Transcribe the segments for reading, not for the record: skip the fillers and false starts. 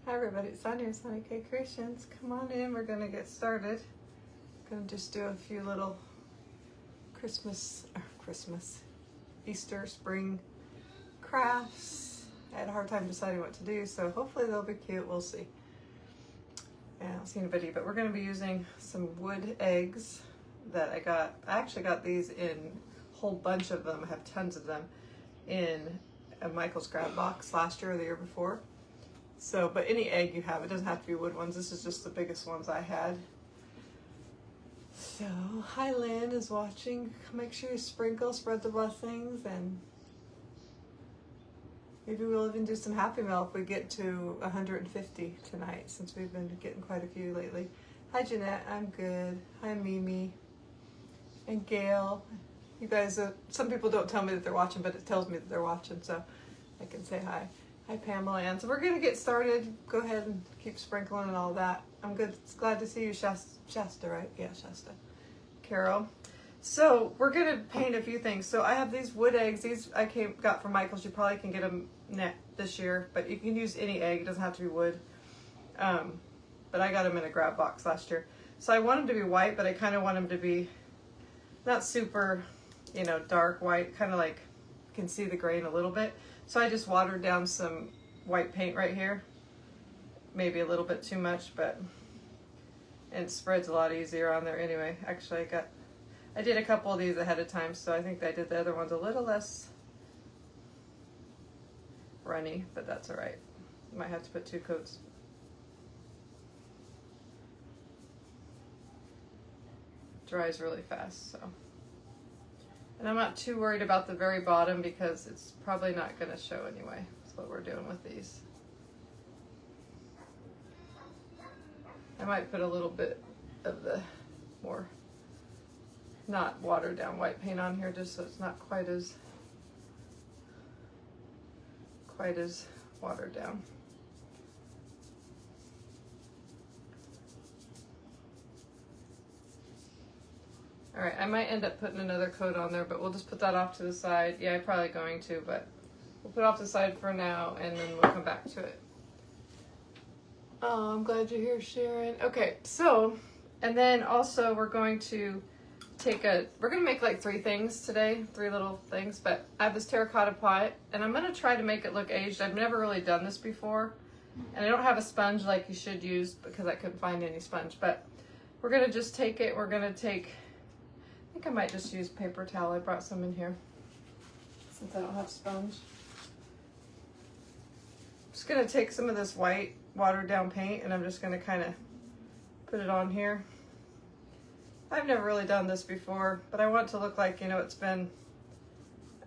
Hi everybody, it's Sonia, Sonia K Creations. Come on in, we're gonna get started. Gonna just do a few little Easter, spring crafts. I had a hard time deciding what to do, so hopefully they'll be cute, we'll see. And I don't see anybody, but we're gonna be using some wood eggs that I actually got these in a whole bunch of them, I have tons of them, in a Michael's Grab Box last year or the year before. So, but any egg you have, it doesn't have to be wood ones. This is just the biggest ones I had. So, hi Lynn is watching. Make sure you sprinkle, spread the blessings, and maybe we'll even do some Happy Meal if we get to 150 tonight, since we've been getting quite a few lately. Hi Jeanette, I'm good. Hi Mimi. And Gail. You guys, some people don't tell me that they're watching, but it tells me that they're watching, so I can say hi. Hi Pamela Ann. So we're going to get started. Go ahead and keep sprinkling and all that. I'm good. Glad to see you, Shasta, right? Yeah, Shasta. Carol. So we're going to paint a few things. So I have these wood eggs. These I got from Michael's. You probably can get them this year, but you can use any egg. It doesn't have to be wood. But I got them in a Grab Box last year. So I want them to be white, but I kind of want them to be not super, dark white. Kind of like you can see the grain a little bit. So I just watered down some white paint right here. Maybe a little bit too much, and it spreads a lot easier on there anyway. Actually, I did a couple of these ahead of time, so I think I did the other ones a little less runny, but that's all right. Might have to put 2 coats. Dries really fast, so. And I'm not too worried about the very bottom because it's probably not going to show anyway. That's what we're doing with these. I might put a little bit of the more not watered down white paint on here just so it's not quite as watered down. All right, I might end up putting another coat on there, but we'll just put that off to the side. Yeah, I'm probably going to, but we'll put it off to the side for now, and then we'll come back to it. Oh, I'm glad you're here, Sharon. Okay, so, and then also we're going to we're going to make like 3 things today, 3 little things, but I have this terracotta pot, and I'm going to try to make it look aged. I've never really done this before, and I don't have a sponge like you should use because I couldn't find any sponge, but we're going to just take it, I think I might just use paper towel. I brought some in here since I don't have sponge. I'm just going to take some of this white watered down paint and I'm just going to kind of put it on here. I've never really done this before, but I want it to look like, it's been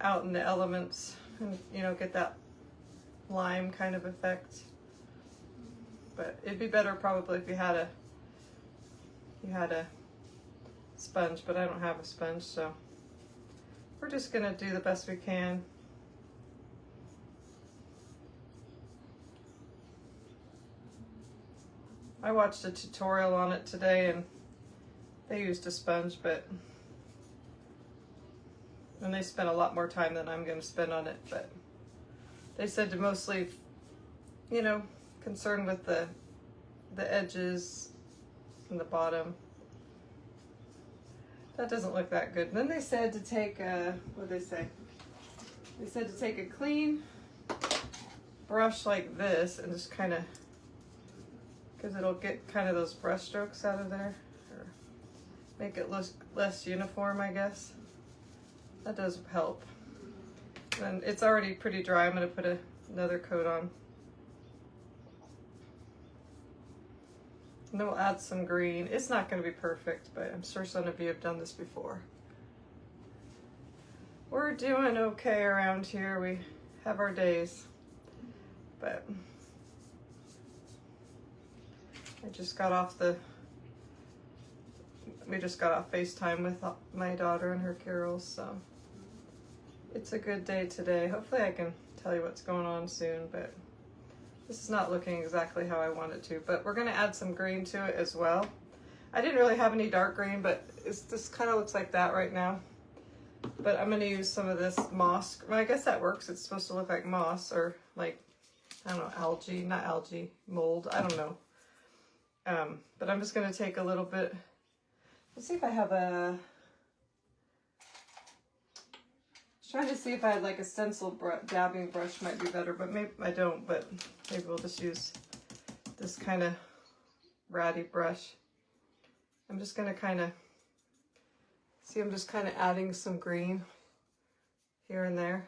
out in the elements and, get that lime kind of effect. But it'd be better probably if you had a sponge, but I don't have a sponge, so we're just gonna do the best we can. I watched a tutorial on it today and they used a sponge, and they spent a lot more time than I'm going to spend on it, but they said to mostly, concern with the edges and the bottom. That doesn't look that good. And then they said to take what did they say? They said to take a clean brush like this and just kind of, because it'll get kind of those brush strokes out of there, or make it look less uniform, I guess. That does help. And it's already pretty dry. I'm going to put another coat on. And then we'll add some green. It's not going to be perfect, but I'm sure some of you have done this before. We're doing okay around here. We have our days. But we just got off FaceTime with my daughter and her Carols, so it's a good day today. Hopefully I can tell you what's going on soon, but this is not looking exactly how I want it to, but we're going to add some green to it as well. I didn't really have any dark green, but this kind of looks like that right now. But I'm going to use some of this moss. Well, I guess that works. It's supposed to look like moss or like I don't know, algae, not algae, mold, I don't know. But I'm just going to take a little bit. Let's see if I have a, I was trying to see if I had like a stencil dabbing brush might be better, but maybe I don't, but maybe we'll just use this kind of ratty brush. I'm just going to kind of, see, I'm just kind of adding some green here and there.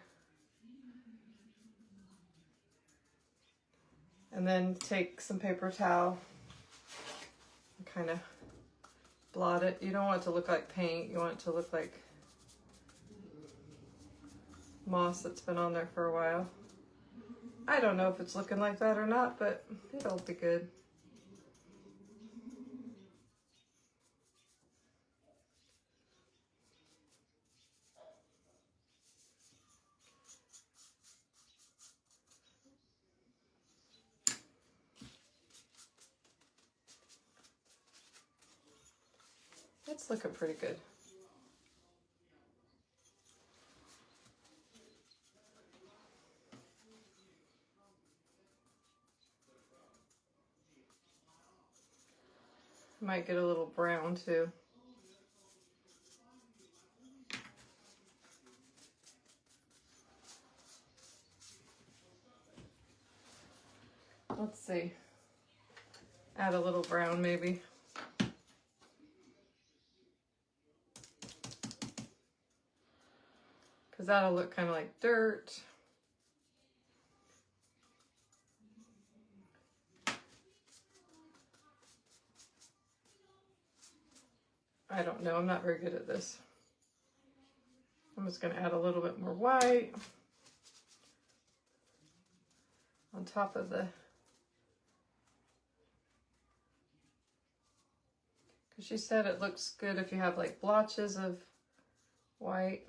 And then take some paper towel and kind of blot it. You don't want it to look like paint. You want it to look like moss that's been on there for a while. I don't know if it's looking like that or not, but it'll be good. It's looking pretty good. Might get a little brown too. Let's see. Add a little brown maybe. Because that'll look kind of like dirt. I don't know, I'm not very good at this. I'm just going to add a little bit more white on top of the, because she said it looks good if you have like blotches of white.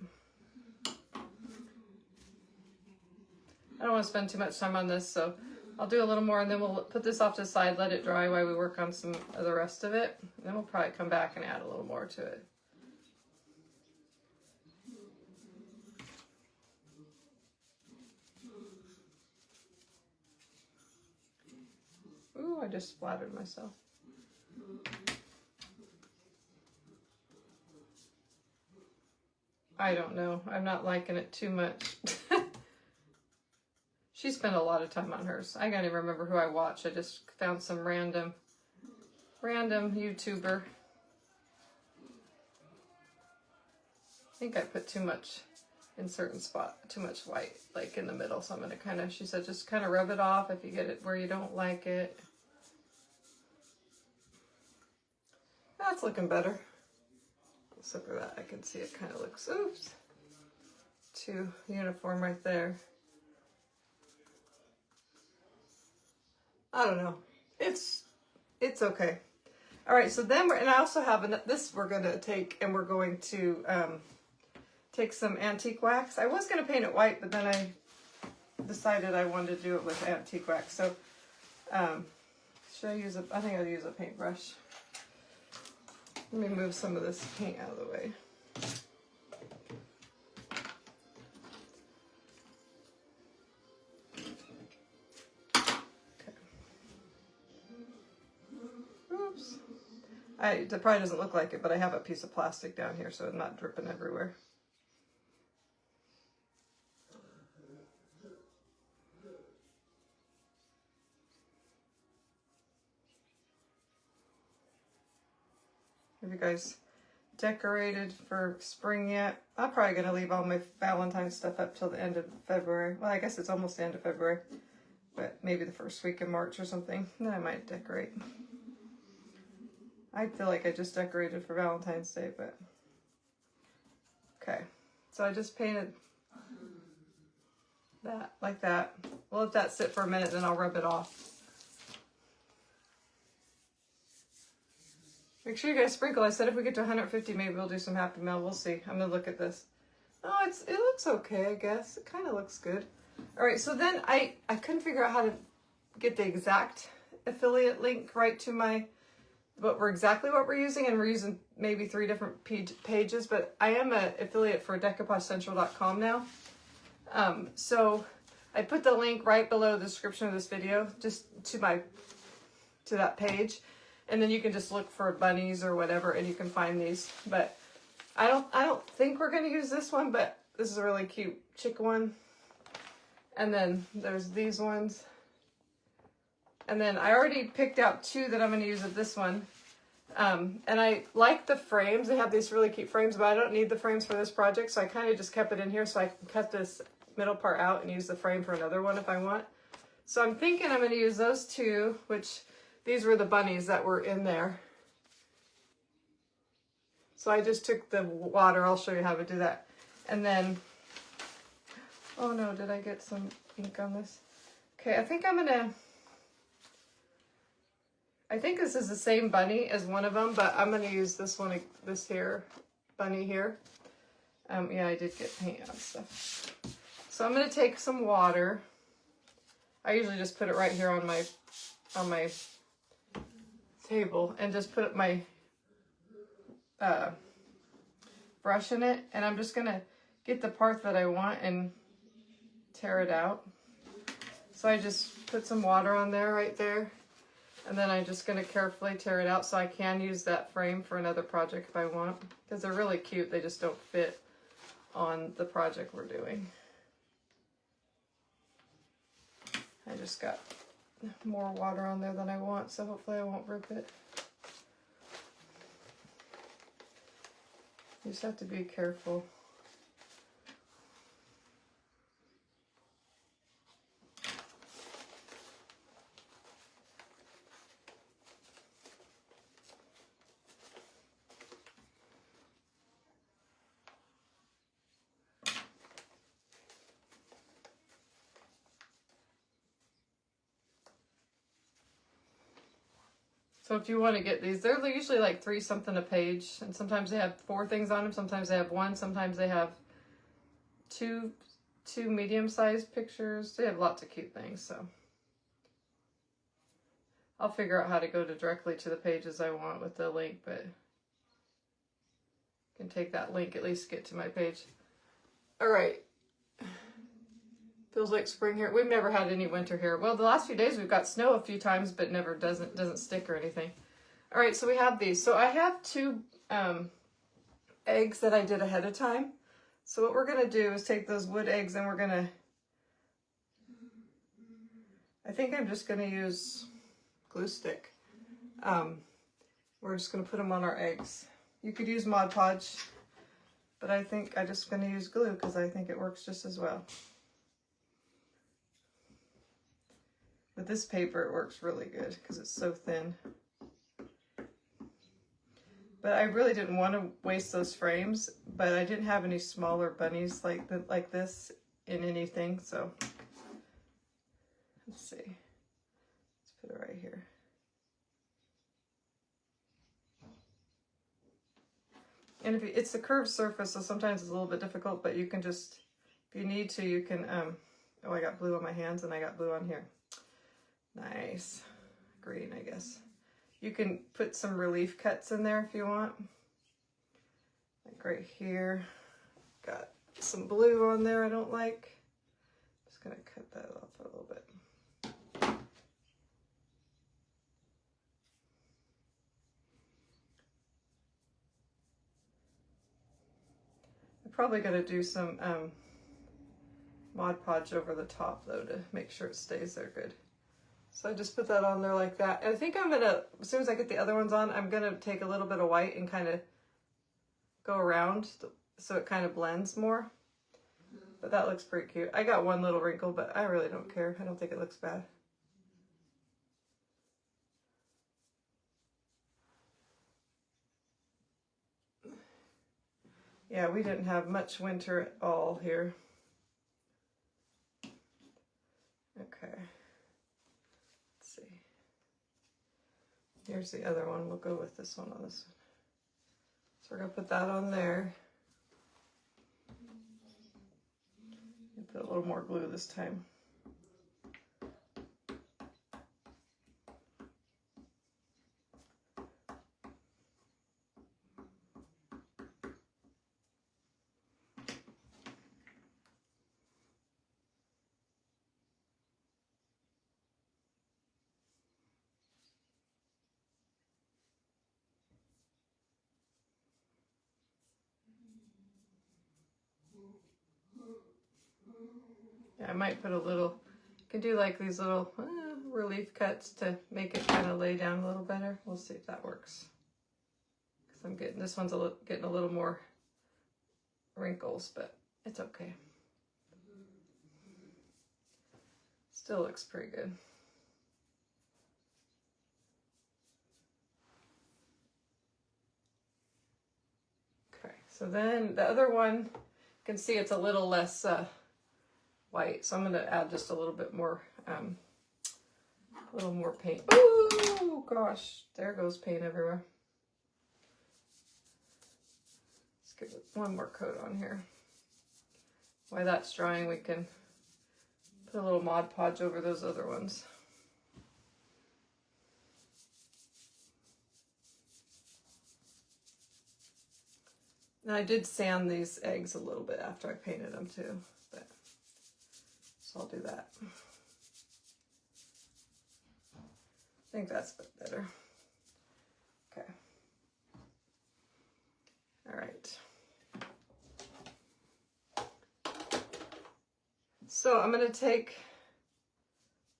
I don't want to spend too much time on this, so I'll do a little more and then we'll put this off to the side, let it dry while we work on some of the rest of it. And then we'll probably come back and add a little more to it. Ooh, I just splattered myself. I don't know. I'm not liking it too much. She spent a lot of time on hers. I can't even remember who I watched. I just found some random YouTuber. I think I put too much in certain spot, too much white, like in the middle. So I'm going to kind of, she said, just kind of rub it off if you get it where you don't like it. That's looking better. Let's look at that. I can see it kind of looks, oops, too uniform right there. I don't know. It's okay. All right, so then and I also have this we're going to take, and we're going to take some antique wax. I was going to paint it white, but then I decided I wanted to do it with antique wax. So should I use I think I'll use a paintbrush. Let me move some of this paint out of the way. It probably doesn't look like it, but I have a piece of plastic down here so it's not dripping everywhere. Have you guys decorated for spring yet? I'm probably going to leave all my Valentine's stuff up till the end of February. Well, I guess it's almost the end of February, but maybe the first week in March or something. Then I might decorate. I feel like I just decorated for Valentine's Day, but okay. So I just painted that like that. We'll let that sit for a minute, then I'll rub it off. Make sure you guys sprinkle. I said if we get to 150, maybe we'll do some Happy Mail. We'll see. I'm gonna look at this. Oh, it looks okay, I guess. It kind of looks good. All right, so then I couldn't figure out how to get the exact affiliate link right to my, exactly what we're using, and we're using maybe 3 different pages, but I am an affiliate for decoupagecentral.com now. So I put the link right below the description of this video, just to that page. And then you can just look for bunnies or whatever and you can find these. But I don't think we're gonna use this one, but this is a really cute chick one. And then there's these ones. And then I already picked out 2 that I'm gonna use of this one. And I like the frames. They have these really cute frames, but I don't need the frames for this project. So I kind of just kept it in here so I can cut this middle part out and use the frame for another one if I want. So I'm thinking I'm going to use those 2, which these were the bunnies that were in there. So I just took the water. I'll show you how to do that. And then, oh no, did I get some ink on this? Okay, I think this is the same bunny as one of them, but I'm going to use this one, this here, bunny here. Yeah, I did get paint on stuff. So I'm going to take some water. I usually just put it right here on my table and just put my brush in it. And I'm just going to get the part that I want and tear it out. So I just put some water on there right there. And then I'm just going to carefully tear it out so I can use that frame for another project if I want. Because they're really cute. They just don't fit on the project we're doing. I just got more water on there than I want, so hopefully I won't rip it. You just have to be careful. So if you want to get these, they're usually like 3 something a page, and sometimes they have 4 things on them, sometimes they have 1, sometimes they have two medium-sized pictures. They have lots of cute things, so I'll figure out how to go directly to the pages I want with the link, but I can take that link, at least get to my page. All right. Feels like spring here. We've never had any winter here. Well, the last few days we've got snow a few times, but never doesn't stick or anything. All right, so we have these. So I have 2 eggs that I did ahead of time. So what we're gonna do is take those wood eggs and we're gonna, I think I'm just gonna use glue stick. We're just gonna put them on our eggs. You could use Mod Podge, but I think I'm just gonna use glue because I think it works just as well. With this paper, it works really good because it's so thin. But I really didn't want to waste those frames, but I didn't have any smaller bunnies like this in anything, so let's see. Let's put it right here. And it's a curved surface, so sometimes it's a little bit difficult, but you can just, if you need to, you can, oh, I got blue on my hands and I got blue on here. Nice. Green, I guess. You can put some relief cuts in there if you want. Like right here. Got some blue on there I don't like. Just gonna cut that off a little bit. I'm probably gonna do some Mod Podge over the top though to make sure it stays there good. So I just put that on there like that. And I think I'm gonna, as soon as I get the other ones on, I'm gonna take a little bit of white and kind of go around so it kind of blends more. But that looks pretty cute. I got one little wrinkle, but I really don't care. I don't think it looks bad. Yeah, we didn't have much winter at all here. Okay. Here's the other one. We'll go with this one on this one. So we're going to put that on there. And put a little more glue this time. I might put a little, you can do like these little relief cuts to make it kind of lay down a little better. We'll see if that works. Because I'm getting, this one's getting a little more wrinkles, but it's okay. Still looks pretty good. Okay, so then the other one, you can see it's a little less white, so I'm going to add just a little bit more, paint. Oh gosh, there goes paint everywhere. Let's give it one more coat on here. While that's drying, we can put a little Mod Podge over those other ones. And I did sand these eggs a little bit after I painted them too, but so I'll do that. I think that's a bit better. Okay. All right. So I'm going to take,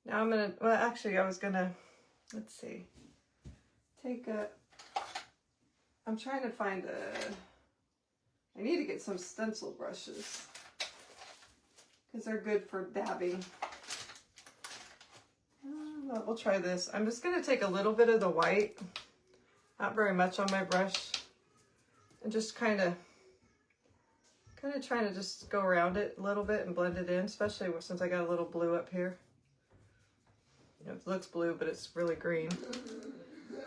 now I'm going to, well, actually I was going to, let's see, take a, I'm trying to find I need to get some stencil brushes because they're good for dabbing. Well, we'll try this. I'm just going to take a little bit of the white, not very much on my brush, and just kind of trying to just go around it a little bit and blend it in, especially since I got a little blue up here. You know, it looks blue, but it's really green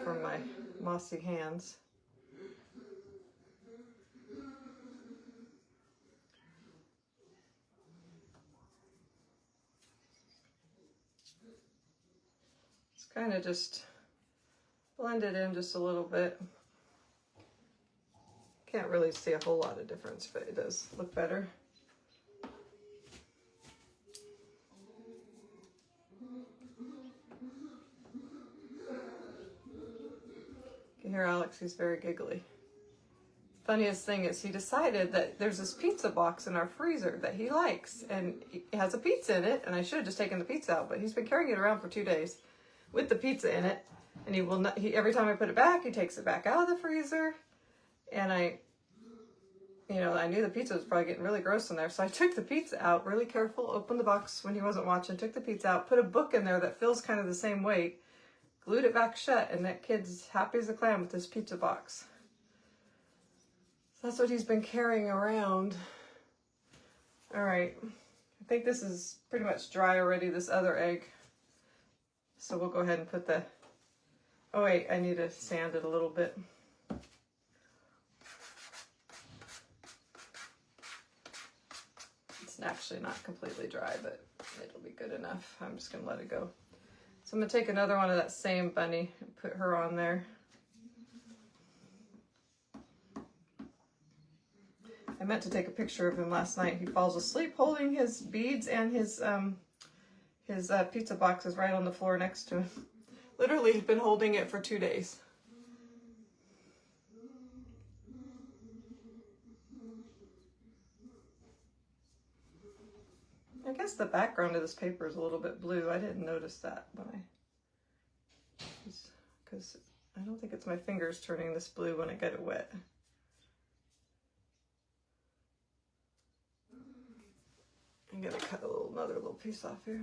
from my mossy hands. Just kind of just blend it in just a little bit. Can't really see a whole lot of difference, but it does look better. You can hear Alex, he's very giggly. Funniest thing is he decided that there's this pizza box in our freezer that he likes, and it has a pizza in it, and I should have just taken the pizza out, but he's been carrying it around for 2 days with the pizza in it, and he will not, every time I put it back, he takes it back out of the freezer. And I knew the pizza was probably getting really gross in there. So I took the pizza out, really careful, opened the box when he wasn't watching, took the pizza out, put a book in there that feels kind of the same weight, glued it back shut, and that kid's happy as a clam with this pizza box. So that's what he's been carrying around. All right. I think this is pretty much dry already, this other egg. So we'll go ahead and put the, oh wait, I need to sand it a little bit. Actually not completely dry, but it'll be good enough. I'm just gonna let it go. So I'm gonna take another one of that same bunny and put her on there. I meant to take a picture of him last night. He falls asleep holding his beads, and his pizza box is right on the floor next to him. Literally, he's been holding it for 2 days. I guess the background of this paper is a little bit blue. I didn't notice that when because I don't think it's my fingers turning this blue when I get it wet. I'm gonna cut another little piece off here.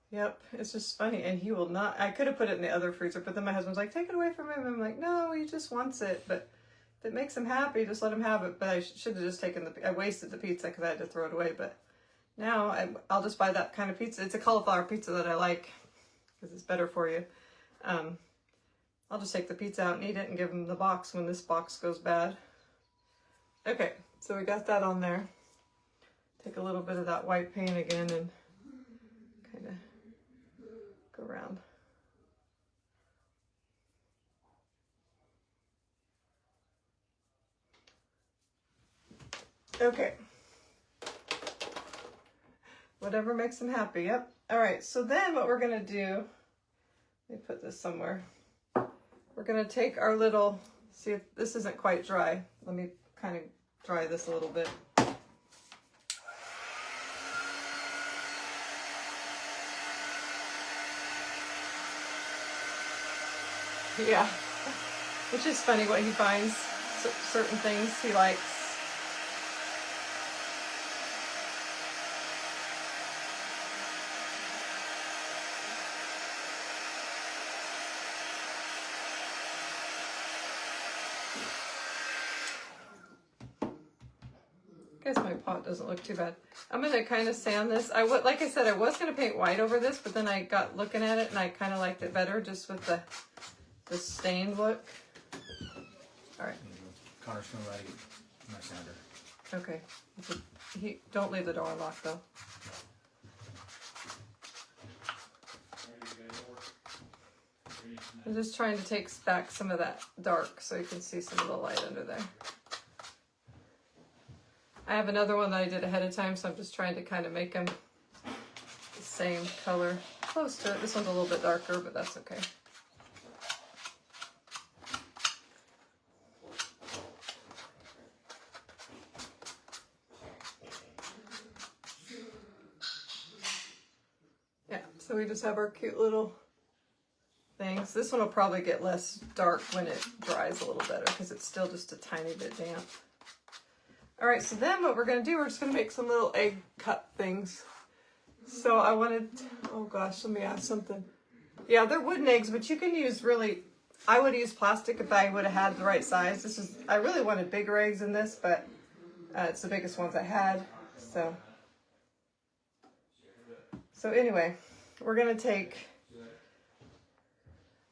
Yep, it's just funny, and he will not, I could have put it in the other freezer, but then my husband's like, take it away from him. I'm like, no, he just wants it, but if it makes him happy, just let him have it. But I should have just taken I wasted the pizza because I had to throw it away, but now I'll just buy that kind of pizza. It's a cauliflower pizza that I like, because it's better for you. I'll just take the pizza out and eat it and give him the box when this box goes bad. Okay, so we got that on there. Take a little bit of that white paint again and kind of go around. Okay. Whatever makes them happy. Yep. All right. So then what we're going to do, Let me put this somewhere. We're gonna take our little, see if this isn't quite dry. Let me kind of dry this a little bit. Yeah, which is funny what he finds, certain things he likes. I guess my pot doesn't look too bad. I'm gonna kind of sand this. Like I said, I was gonna paint white over this, but then I got looking at it and I kind of liked it better just with the stained look. All right. Connor's feeling like my sander. Okay. Don't leave the door unlocked though. I'm just trying to take back some of that dark so you can see some of the light under there. I have another one that I did ahead of time, so I'm just trying to kind of make them the same color, close to it. This one's a little bit darker, but that's okay. Yeah, so we just have our cute little things. This one will probably get less dark when it dries a little better because it's still just a tiny bit damp. All right, so then what we're gonna do, we're just gonna make some little egg cup things. So I wanted, oh gosh, let me ask something. Yeah, they're wooden eggs, but you can use I would use plastic if I would have had the right size. I really wanted bigger eggs in this, but it's the biggest ones I had, so. So anyway, we're gonna take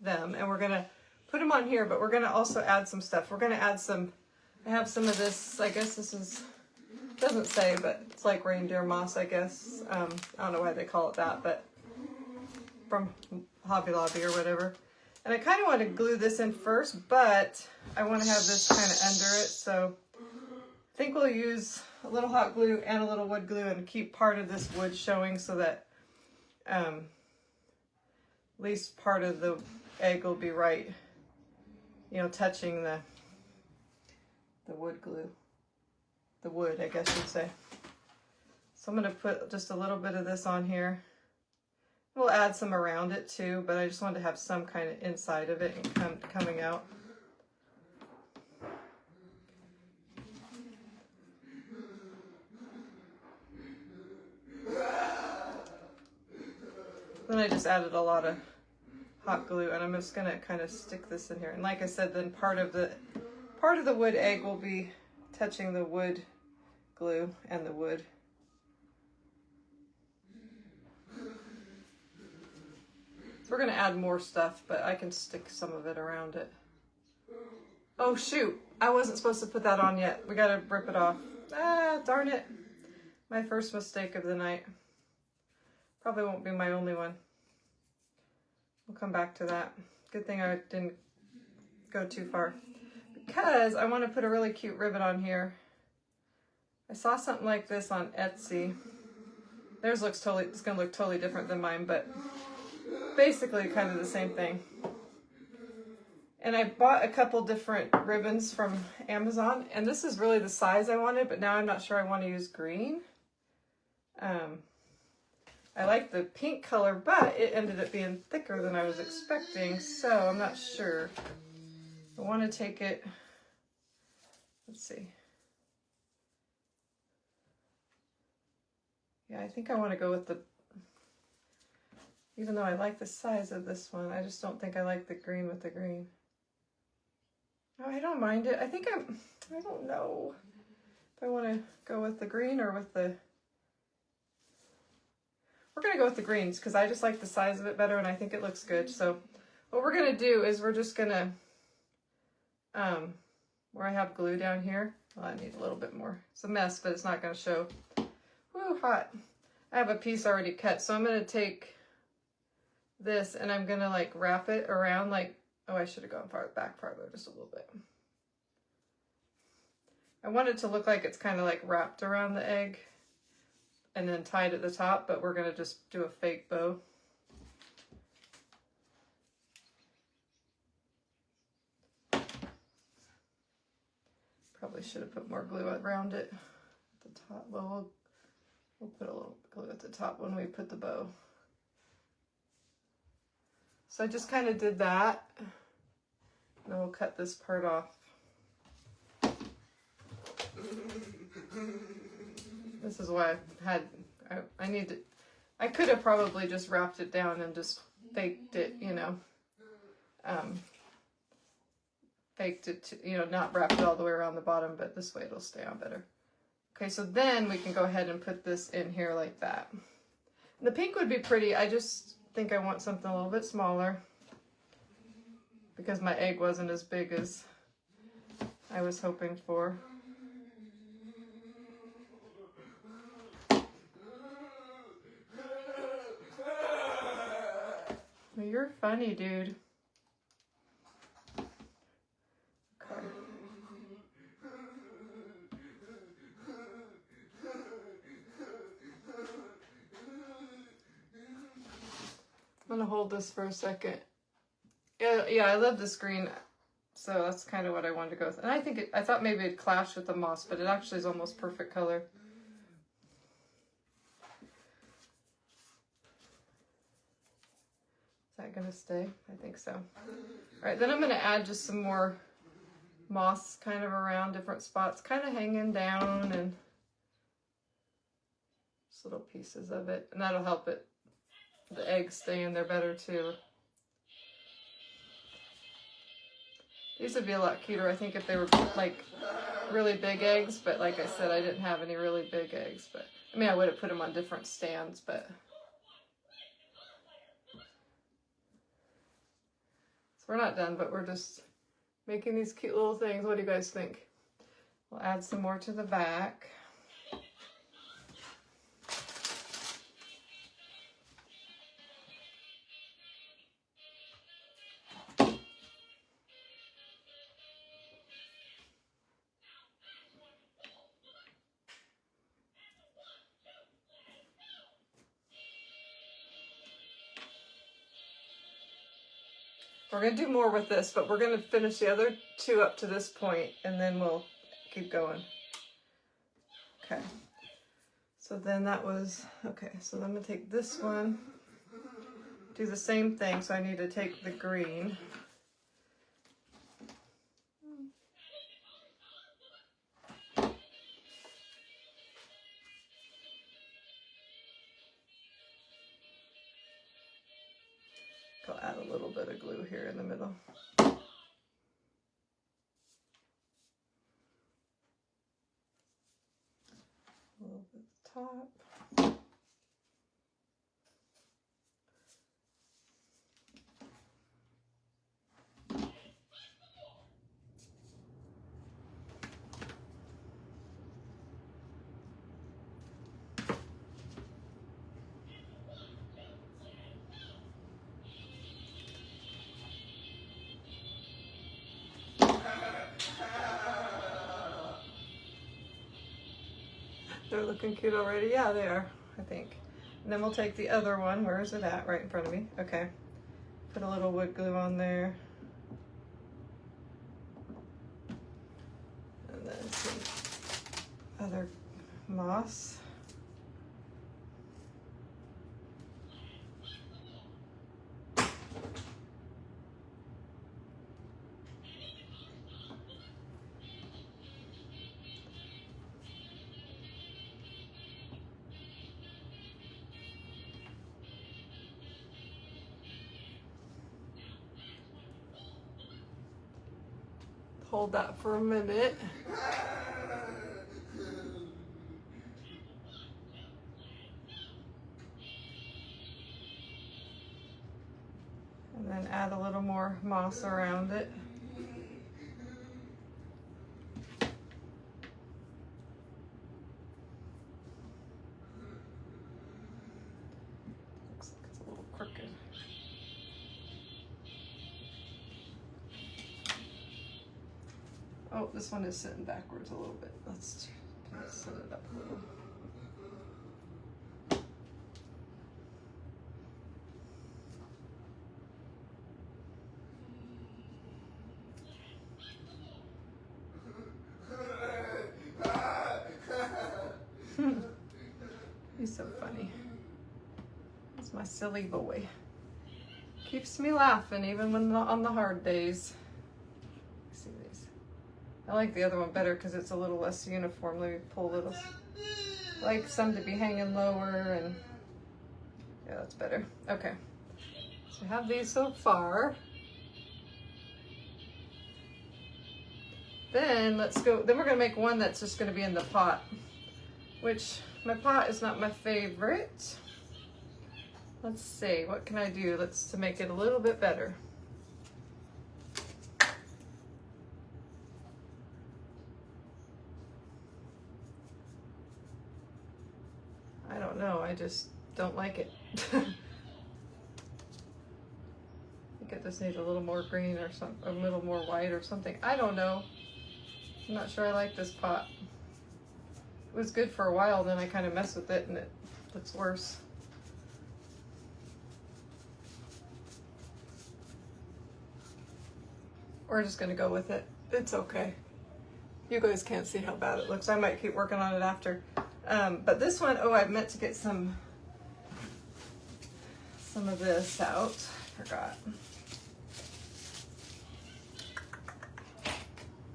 them and we're gonna put them on here, but we're gonna also add some stuff. We're gonna add some, I have some of this, I guess this is, doesn't say, but it's like reindeer moss, I guess. I don't know why they call it that, but from Hobby Lobby or whatever. And I kind of want to glue this in first, but I want to have this kind of under it. So I think we'll use a little hot glue and a little wood glue and keep part of this wood showing so that at least part of the egg will be right, you know, touching the wood glue. The wood, I guess you'd say. So I'm going to put just a little bit of this on here. We'll add some around it too, but I just wanted to have some kind of inside of it and coming out. Then I just added a lot of hot glue and I'm just going to kind of stick this in here. And like I said, then part of the wood egg will be touching the wood glue and the wood. So we're going to add more stuff, but I can stick some of it around it. Oh shoot, I wasn't supposed to put that on yet. We got to rip it off. Ah, darn it. My first mistake of the night. Probably won't be my only one. We'll come back to that. Good thing I didn't go too far. Because I want to put a really cute ribbon on here. I saw something like this on Etsy. Theirs looks totally, it's going to look totally different than mine, but basically kind of the same thing. And I bought a couple different ribbons from Amazon, and this is really the size I wanted, but now I'm not sure I want to use green. I like the pink color, but it ended up being thicker than I was expecting, so I'm not sure. I want to take it, let's see. Yeah, I think I want to go with the, even though I like the size of this one, I just don't think I like the green with the green. No, I don't mind it. I don't know if I want to go with the green or with the, we're going to go with the greens because I just like the size of it better and I think it looks good. So what we're going to do is we're just going to, where I have glue down here, well, I need a little bit more. It's a mess, but it's not going to show. Woo, hot. I have a piece already cut, so I'm going to take this and I'm going to like wrap it around like, oh, I should have gone back farther just a little bit. I want it to look like it's kind of like wrapped around the egg and then tied at the top, but we're going to just do a fake bow. Probably should have put more glue around it at the top. Well, we'll put a little glue at the top when we put the bow. So I just kind of did that. Then we'll cut this part off. This is why I could have probably just wrapped it down and just faked it, you know. Faked it, not wrapped it all the way around the bottom, but this way it'll stay on better. Okay, so then we can go ahead and put this in here like that. And the pink would be pretty. I just think I want something a little bit smaller because my egg wasn't as big as I was hoping for. Well, you're funny, dude. Okay. I'm gonna hold this for a second. Yeah, I love this green, so that's kind of what I wanted to go with. And I thought maybe it'd clash with the moss, but it actually is almost perfect color. Is that gonna stay? I think so. All right, then I'm gonna add just some more moss kind of around different spots, kind of hanging down and just little pieces of it. And that'll help it, the eggs stay in there better too. These would be a lot cuter, I think, if they were like really big eggs, but like I said, I didn't have any really big eggs, but I mean, I would have put them on different stands, but. So we're not done, but we're just making these cute little things. What do you guys think? We'll add some more to the back. We're going to do more with this, but we're going to finish the other two up to this point, and then we'll keep going. Okay. So then that was, okay, so I'm going to take this one, do the same thing. So I need to take the green. I'll add a little bit of glue here in the middle. A little bit at the top. They're looking cute already. Yeah, they are, I think. And then we'll take the other one. Where is it at? Right in front of me. Okay. Put a little wood glue on there. And then some other moss. Hold that for a minute. And then add a little more moss around it. Looks like it's a little crooked. Oh, this one is sitting backwards a little bit. Let's set it up a little. He's so funny. He's my silly boy. Keeps me laughing even when on the hard days. See these. I like the other one better because it's a little less uniform. Let me pull a little. I like some to be hanging lower, and yeah, that's better. Okay. So I have these so far. Then let's go, then we're gonna make one that's just gonna be in the pot, which my pot is not my favorite. Let's see, what can I do? To make it a little bit better. I don't know, I just don't like it. I think it just needs a little more green or something, a little more white or something. I don't know. I'm not sure I like this pot. It was good for a while, then I kind of messed with it and it looks worse. We're just gonna go with it. It's okay. You guys can't see how bad it looks. I might keep working on it after. But this one, oh, I meant to get some of this out. Forgot.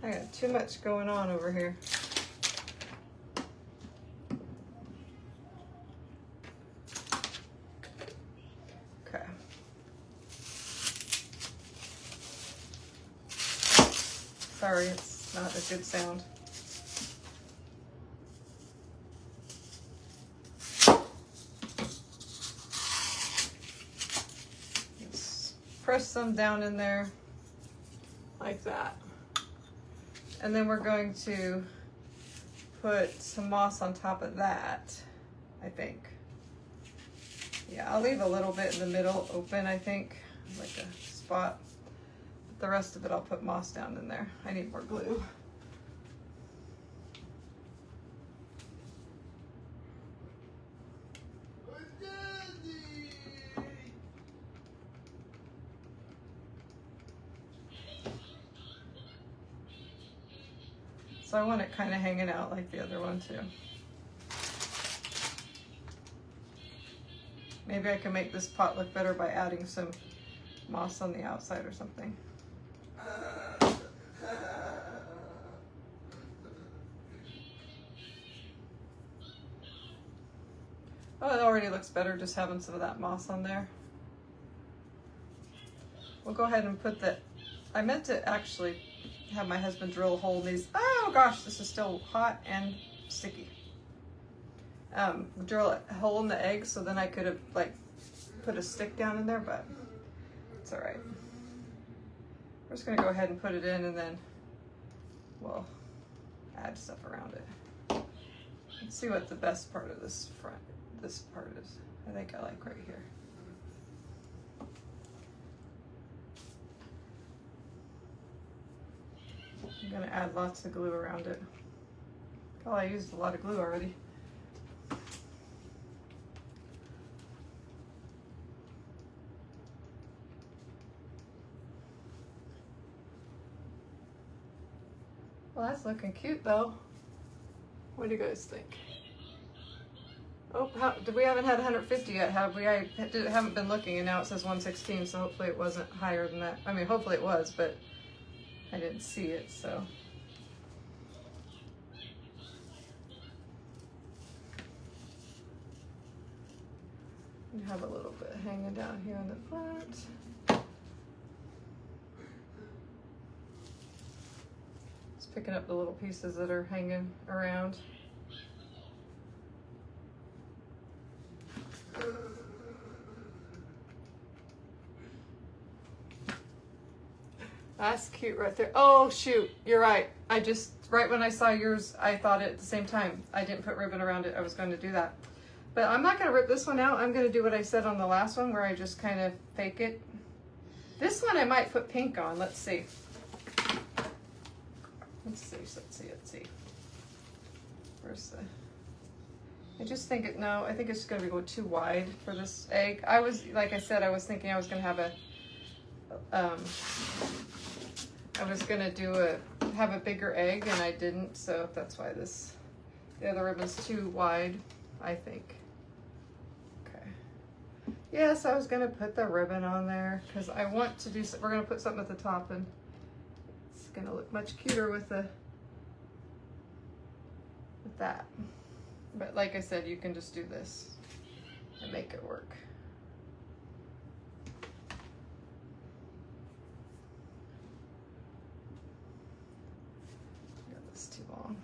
I got too much going on over here. Okay. Sorry, it's not a good sound. Let's press some down in there like that. And then we're going to put some moss on top of that, I think. Yeah, I'll leave a little bit in the middle open, I think, like a spot. But the rest of it, I'll put moss down in there. I need more glue. So I want it kind of hanging out like the other one too. Maybe I can make this pot look better by adding some moss on the outside or something. Oh, it already looks better just having some of that moss on there. We'll go ahead and put that. I meant to actually have my husband drill a hole in these. Oh gosh, this is still hot and sticky. Drill a hole in the egg so then I could have like put a stick down in there, but it's all right. We're just gonna go ahead and put it in and then we'll add stuff around it. Let's see what the best part of this part is. I think I like right here. I'm gonna add lots of glue around it. Oh, I used a lot of glue already. Well, that's looking cute though. What do you guys think? Oh, we haven't had 150 yet, have we? I haven't been looking, and now it says 116, so hopefully it wasn't higher than that. I mean, hopefully it was, but I didn't see it, so. You have a little bit hanging down here on the front. Just picking up the little pieces that are hanging around. That's cute right there. Oh shoot, you're right. Right when I saw yours, I thought it at the same time. I didn't put ribbon around it. I was going to do that. But I'm not going to rip this one out. I'm going to do what I said on the last one where I just kind of fake it. This one I might put pink on. Let's see. Let's see. Where's the... I just think no, I think it's going to go too wide for this egg. Like I said, I was thinking I was going to have have a bigger egg, and I didn't, so that's why the other ribbon's too wide, I think. Yes, I was gonna put the ribbon on there because I want to do. We're gonna put something at the top, and it's gonna look much cuter with that. But like I said, you can just do this and make it work. Got this too long.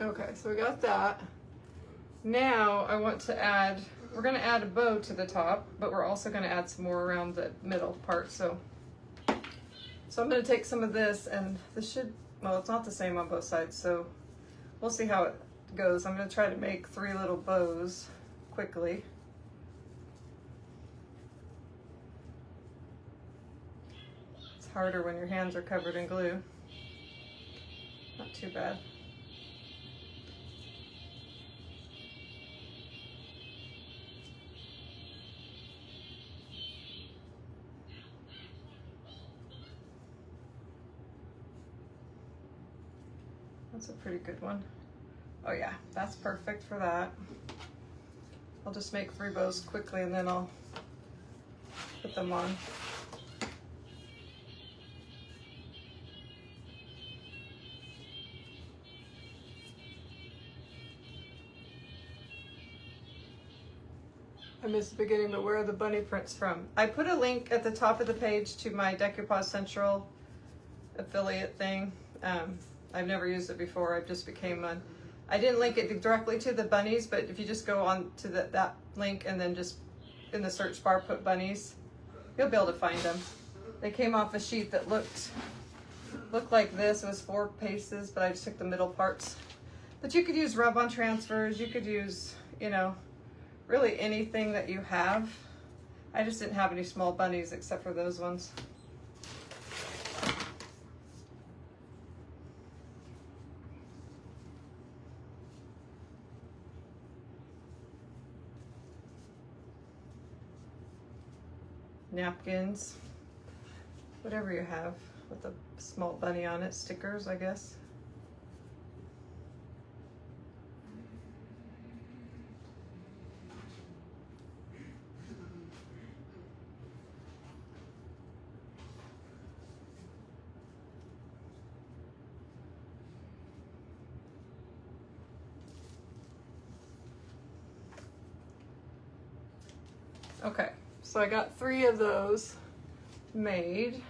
Okay, so we got that. Now I want to add, we're gonna add a bow to the top, but we're also gonna add some more around the middle part. So I'm gonna take some of this, and this should, well, it's not the same on both sides, so we'll see how it goes. I'm gonna try to make 3 little bows quickly. It's harder when your hands are covered in glue. Not too bad. That's a pretty good one. Oh yeah, that's perfect for that. I'll just make 3 bows quickly and then I'll put them on. I missed the beginning, but where are the bunny prints from? I put a link at the top of the page to my Decoupage Central affiliate thing. I've never used it before. I just became one. I didn't link it directly to the bunnies, but if you just go on to that link and then just in the search bar put bunnies, you'll be able to find them. They came off a sheet that looked like this. It was 4 pieces, but I just took the middle parts. But you could use rub-on transfers. You could use, you know, really anything that you have. I just didn't have any small bunnies except for those ones. Napkins, whatever you have with a small bunny on it, stickers, I guess. Okay, so I got 3 of those made.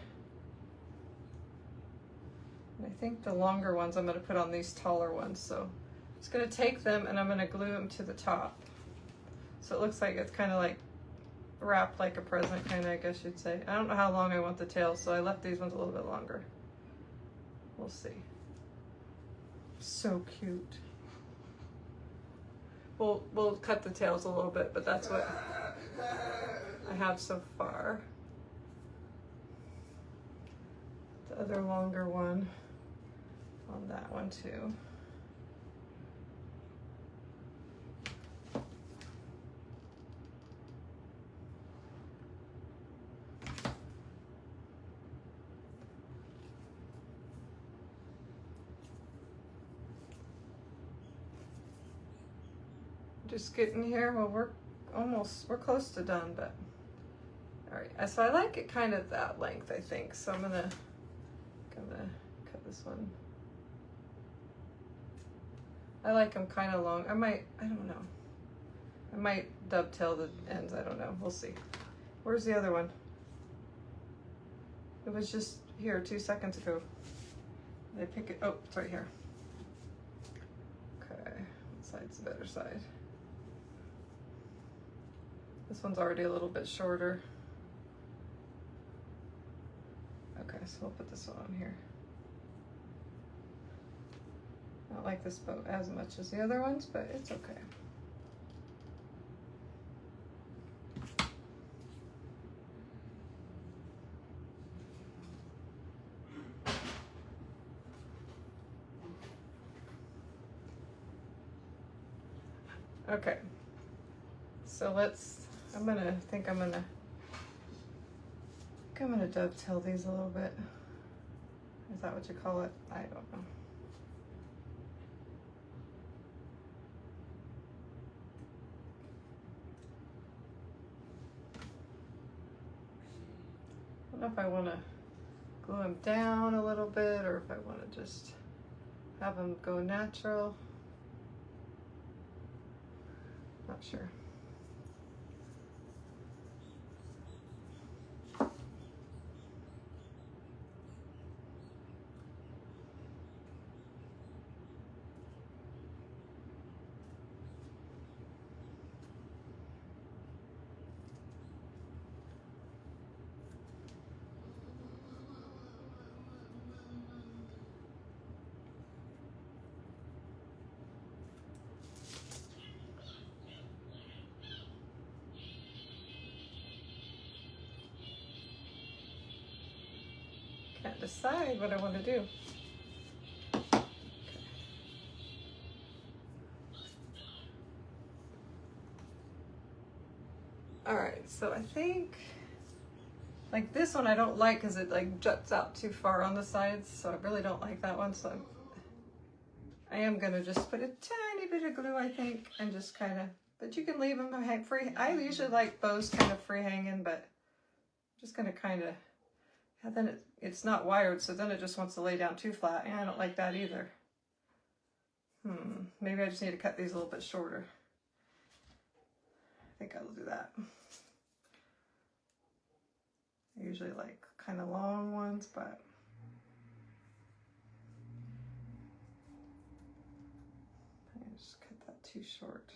And I think the longer ones I'm going to put on these taller ones. So I'm just going to take them and I'm going to glue them to the top. So it looks like it's kind of like wrapped like a present, kind of, I guess you'd say. I don't know how long I want the tail, so I left these ones a little bit longer. We'll see. So cute. We'll cut the tails a little bit, but that's what I have so far. The other longer one on that one too. Just getting here. Well, we're close to done, but all right. So I like it kind of that length, I think. So I'm gonna cut this one. I like them kind of long. I don't know. I might dovetail the ends. I don't know. We'll see. Where's the other one? It was just here 2 seconds ago. Did I pick it? Oh, it's right here. Okay. What side's the better side? This one's already a little bit shorter. Okay, so we'll put this one on here. I don't like this bow as much as the other ones, but it's okay. Okay. So let's, I'm gonna dovetail these a little bit. Is that what you call it? I don't know. I don't know if I want to glue them down a little bit or if I want to just have them go natural. Not sure. Can't decide what I want to do. All right, so I think like this one I don't like because it like juts out too far on the sides, so I really don't like that one. So I am gonna just put a tiny bit of glue, I think, and just kind of, but you can leave them hang free. I usually like bows kind of free hanging, but I'm just gonna kind of, and then it's not wired, so then it just wants to lay down too flat, and I don't like that either. Maybe I just need to cut these a little bit shorter. I think I'll do that. I usually like kind of long ones, but I just cut that too short.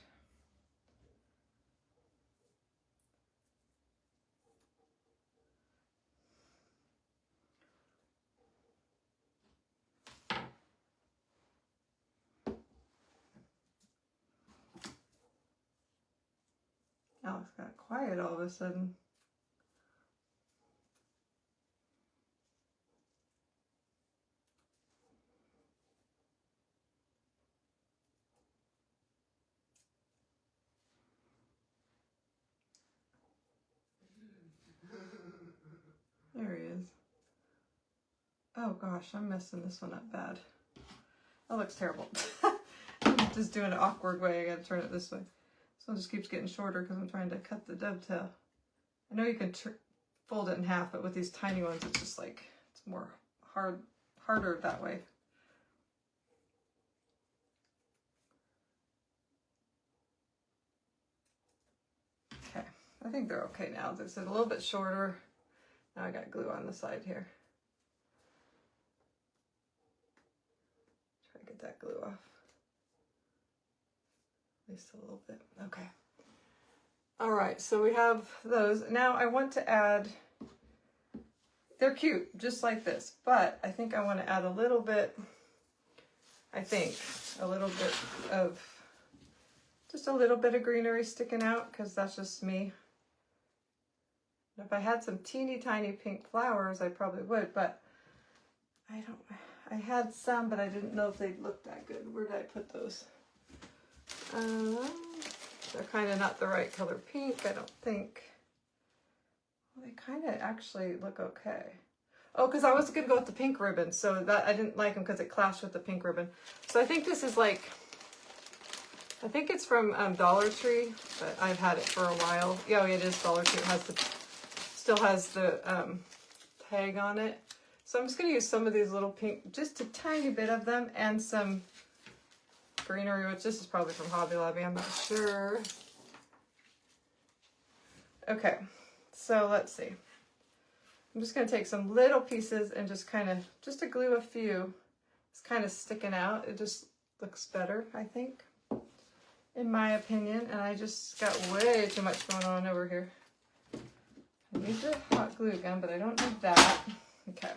Oh, it's got quiet all of a sudden. There he is. Oh gosh, I'm messing this one up bad. That looks terrible. I'm just doing an awkward way. I gotta turn it this way. This one just keeps getting shorter because I'm trying to cut the dovetail. I know you can fold it in half, but with these tiny ones, it's just like, it's more harder that way. Okay, I think they're okay now. This is a little bit shorter. Now I got glue on the side here. Try to get that glue off. At least a little bit. Okay. All right, so we have those. Now I want to add, they're cute, just like this, but I think I want to add a little bit, just a little bit of greenery sticking out, because that's just me. If I had some teeny tiny pink flowers, I probably would, but I had some, but I didn't know if they'd look that good. Where did I put those? They're kind of not the right color pink, I don't think. Well, they kind of actually look okay. Oh, because I was going to go with the pink ribbon, so that I didn't like them because it clashed with the pink ribbon. So I think this is like, I think it's from Dollar Tree, but I've had it for a while. Yeah, it is Dollar Tree. It has still has the tag on it. So I'm just going to use some of these little pink, just a tiny bit of them, and some greenery, which this is probably from Hobby Lobby, I'm not sure. Okay, so let's see. I'm just going to take some little pieces and just to glue a few. It's kind of sticking out. It just looks better, I think, in my opinion. And I just got way too much going on over here. I need the hot glue gun, but I don't need that. Okay.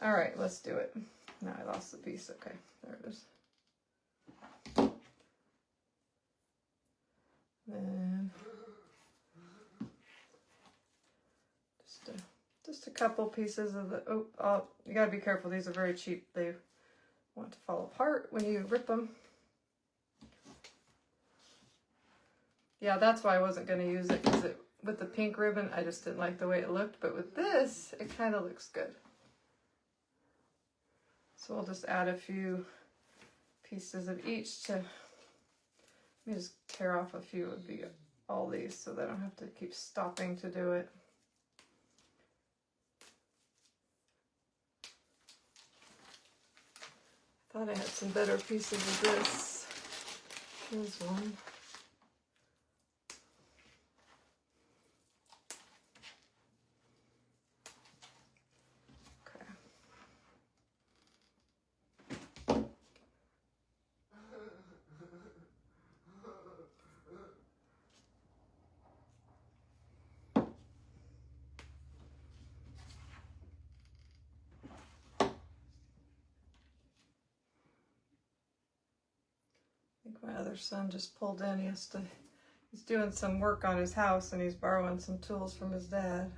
All right, let's do it. No, I lost the piece. Okay, there it is. Then just a couple pieces of the, you gotta be careful. These are very cheap. They want to fall apart when you rip them. Yeah, that's why I wasn't going to use it, because with the pink ribbon, I just didn't like the way it looked. But with this, it kind of looks good. So we'll just add a few pieces of each to, let me just tear off a few of all these so that I don't have to keep stopping to do it. Thought I had some better pieces of this. Here's one. Okay. I think my other son just pulled in. He's doing some work on his house and he's borrowing some tools from his dad.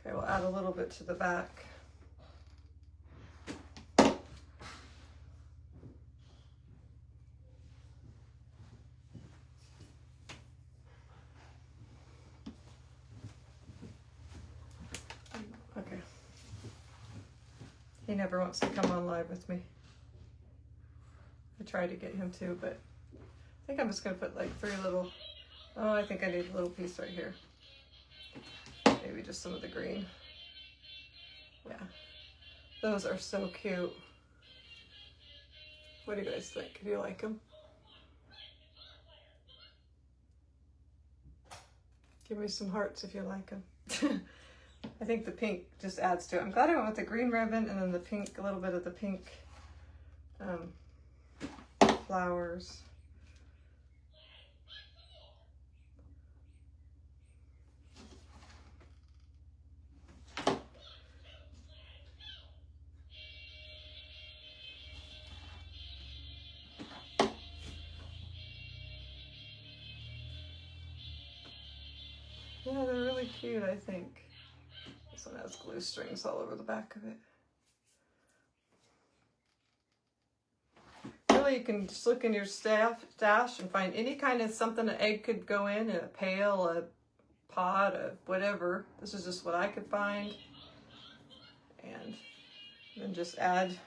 Okay, we'll add a little bit to the back. Okay. He never wants to come on live with me. I tried to get him to, but I think I'm just going to put like 3 little, oh, I think I need a little piece right here. Maybe just some of the green. Yeah. Those are so cute. What do you guys think? Do you like them? Give me some hearts if you like them. I think the pink just adds to it. I'm glad I went with the green ribbon and then the pink, a little bit of the pink flowers. Yeah, they're really cute, I think. This one has glue strings all over the back of it. Really, you can just look in your stash and find any kind of something an egg could go in a pail, a pot, a whatever. This is just what I could find. And then just add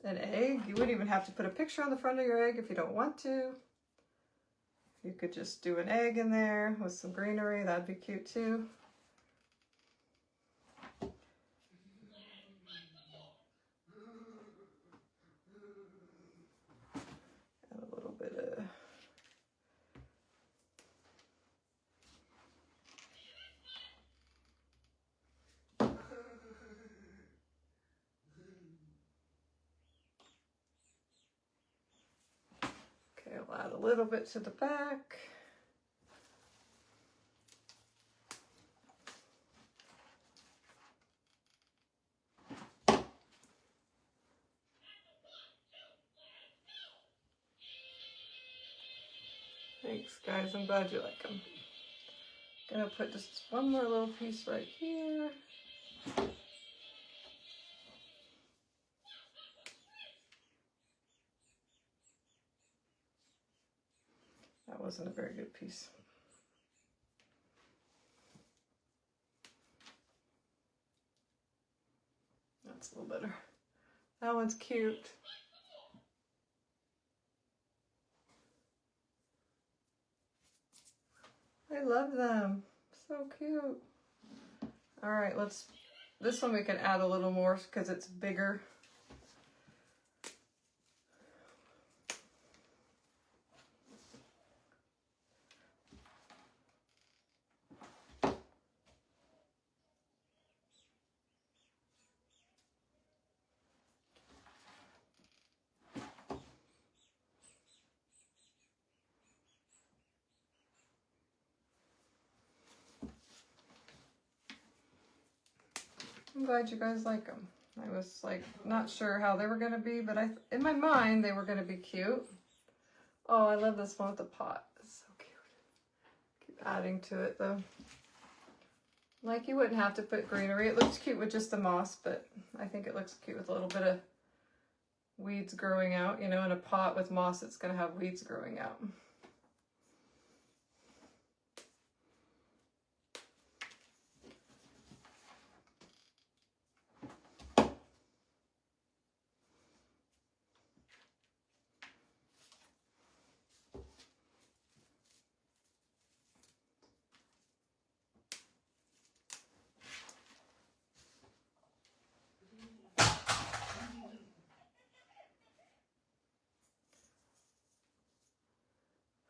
an egg. You wouldn't even have to put a picture on the front of your egg if you don't want to. You could just do an egg in there with some greenery. That'd be cute too. Add a little bit of okay, I'll add a little bit to the back. Thanks, guys. I'm glad you like them. Gonna put just one more little piece right here. That wasn't a very good piece. That's a little better. That one's cute. I love them. So cute. All right, this one we can add a little more because it's bigger. I'm glad you guys like them. I was like not sure how they were going to be, but in my mind they were going to be cute. Oh, I love this one with the pot. It's so cute. Keep adding to it though. Like you wouldn't have to put greenery. It looks cute with just the moss, but I think it looks cute with a little bit of weeds growing out. You know, in a pot with moss, it's going to have weeds growing out.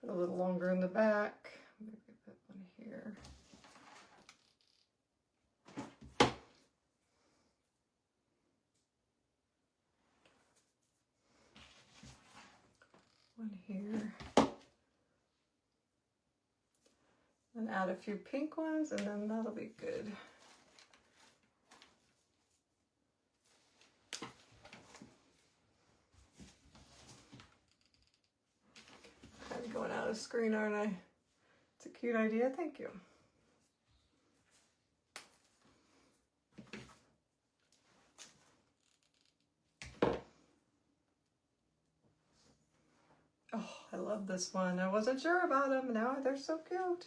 A little longer in the back. Maybe put one here. One here. And add a few pink ones, and then that'll be good. I'm going out of screen, aren't I? It's a cute idea, thank you. Oh, I love this one. I wasn't sure about them. Now they're so cute.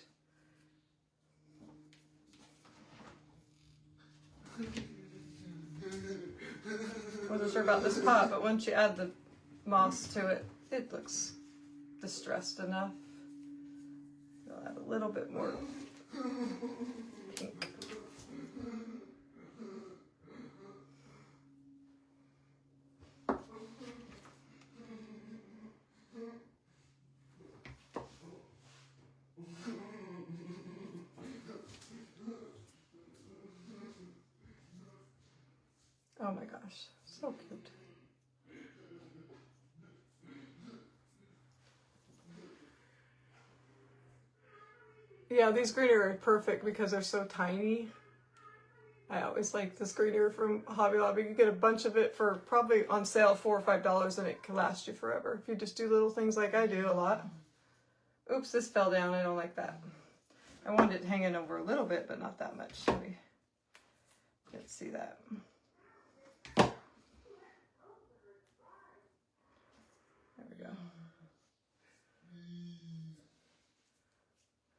Wasn't sure about this pot, but once you add the moss to it, it looks distressed enough. I'll add a little bit more pink. Oh my gosh, so cute. Yeah, these greenery are perfect because they're so tiny. I always like this greenery from Hobby Lobby. You get a bunch of it for probably on sale $4 or $5 and it can last you forever. If you just do little things like I do a lot. Oops, this fell down. I don't like that. I wanted it hanging over a little bit, but not that much. Maybe. Let's see that. There we go.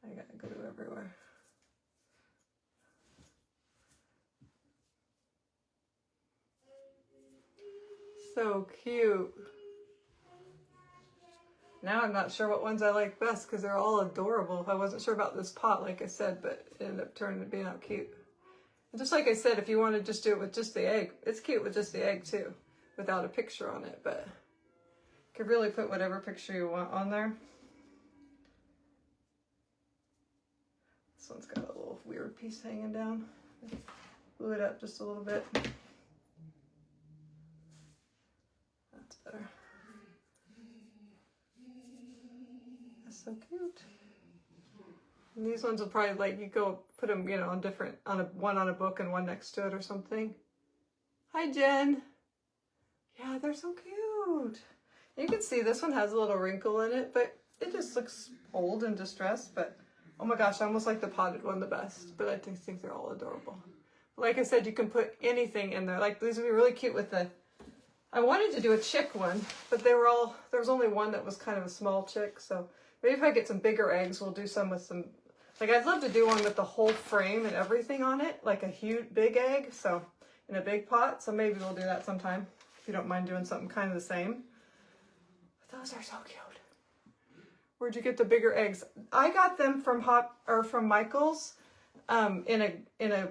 I got glue everywhere. So cute. Now I'm not sure what ones I like best because they're all adorable. I wasn't sure about this pot, like I said, but it ended up turning to being out cute. And just like I said, if you want to just do it with just the egg, it's cute with just the egg too, without a picture on it, but you could really put whatever picture you want on there. This one's got a little weird piece hanging down. Glue it up just a little bit. That's better. That's so cute. And these ones will probably, like, you go put them, you know, on different, one on a book and one next to it or something. Hi, Jen. Yeah, they're so cute. You can see this one has a little wrinkle in it, but it just looks old and distressed. But oh my gosh, I almost like the potted one the best. But I think they're all adorable. Like I said, you can put anything in there. Like these would be really cute with the. I wanted to do a chick one, but they were all. There was only one that was kind of a small chick. So maybe if I get some bigger eggs, we'll do some with some. Like I'd love to do one with the whole frame and everything on it, like a huge big egg. So in a big pot. So maybe we'll do that sometime. If you don't mind doing something kind of the same. But those are so cute. Where'd you get the bigger eggs? I got them from Michael's, in a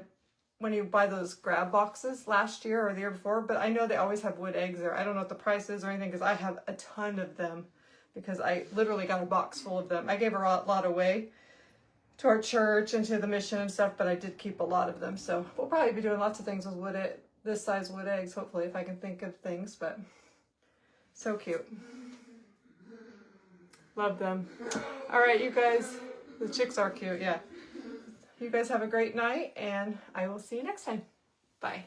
when you buy those grab boxes last year or the year before. But I know they always have wood eggs there. I don't know what the price is or anything because I have a ton of them because I literally got a box full of them. I gave a lot away to our church and to the mission and stuff, but I did keep a lot of them. So we'll probably be doing lots of things with this size wood eggs, hopefully, if I can think of things. But so cute. Love them. All right, you guys. The chicks are cute, yeah. You guys have a great night, and I will see you next time. Bye.